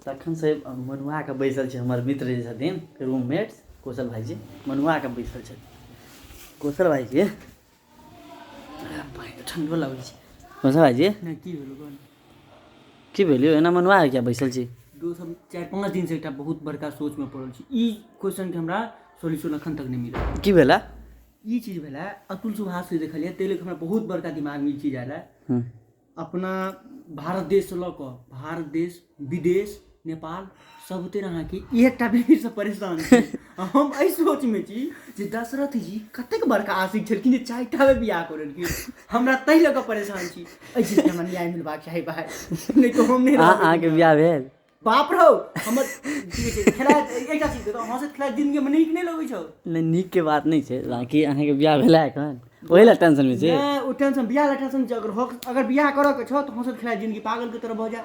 तखन से मनुआ के बैसल छै हमर मित्र जे छथिन रूममेट्स कौशल भाईजी मनुआ के बैसल छै कौशल भाईजी पानी तो ठंडो लगै छै कौशल भाईजी नहीं की भेलो कोन की भेलियो एना मनुआ क्या बैसल छी दोस्त हम 4-5 दिन से एकटा बहुत बड़का सोच में पड़ल छी ई क्वेश्चन के हमरा सॉल्यूशन अखन तक नहीं मिला की भेला ई चीज भेला अतुल सुभाष से देखलिए तेले हमरा बहुत बड़का दिमाग में ई चीज आला अपना भारत देश से लक भारत देश विदेश नेपाल सबते रहा कि एकटा बेटी से परेशान छी हम एहि सोच में छी जे दशरथ जी कतेक बड़का आशिक छलखिन जे 4टा में बियाह करलखिन हमरा तै लग परेशान छी एहि चीज के हमरा न्याय मिलबाक चाही भाई नहीं तो हम नहीं अहाँ के बियाह भेल बाप रहो हमर खेला एकटा चीज तो हंसत खेला जिंदगी में नीक नहीं लगै छौ नहीं नीक के बात नहीं छै बाकी अहाँ के बियाह भेला एखन ओही ला टेंशन में छै नहीं ओ टेंशन बियाह ला टेंशन छै अगर बियाह करऽ के छौ तो हंसत खेला जिंदगी पागल के तरह भ जा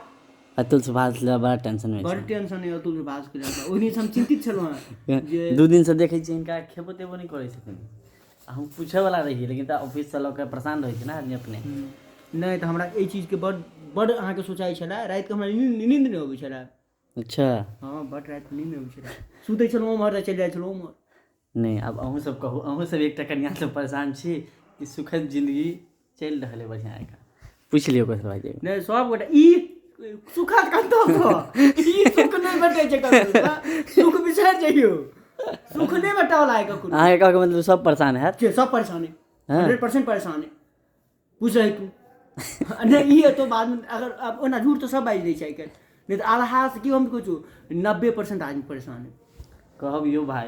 अतुल सुभाष ला बड़ा टेंशन में बड़ छै टेंशन है अतुल सुभाष के ओहि दिन हम चिंतित छलौ हां जे 2 दिन से देखै छी इनका खेबो तेबो नहीं करै छथिन हम पूछे वाला रहिए लेकिन त ऑफिस से लोग परेशान रहै छै ना आदमी अपने नहीं तो हमरा एहि चीज के बड़ अहाँ के सोचाई छला रात के हमरा नींद नहीं होबै छला अच्छा हां बड़ रात नींद नहीं होबै छला सुतै छलौ उमहर चल जाय छलौ उमहर नहीं अब अहूँ सब कहू अहूँ सब एकटा कन्या से परेशान छी कि सुखद जिंदगी चल रहल है बढ़िया का पूछ लियो कौशल भाईजी नहीं सब गोटा ई सुखद कतौ छ ई सुख नहीं भेटै छै ककरो सुख बिसर जइयो सुख नहीं भेटावला है ककरो अहाँ के कहके मतलब सब परेशान है के सब परेशान है 100% परेशान है पूछ रही तू नहीं ये तो बाद में अगर अब ओना झूठ तो सब बाज दै छै आइकाल्हि नहीं तो आधा से की हम कहू 90% आदमी परेशान है कहब यो भाई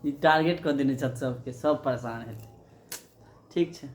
ई टारगेट कर देने छत सबके सब परेशान है ठीक छै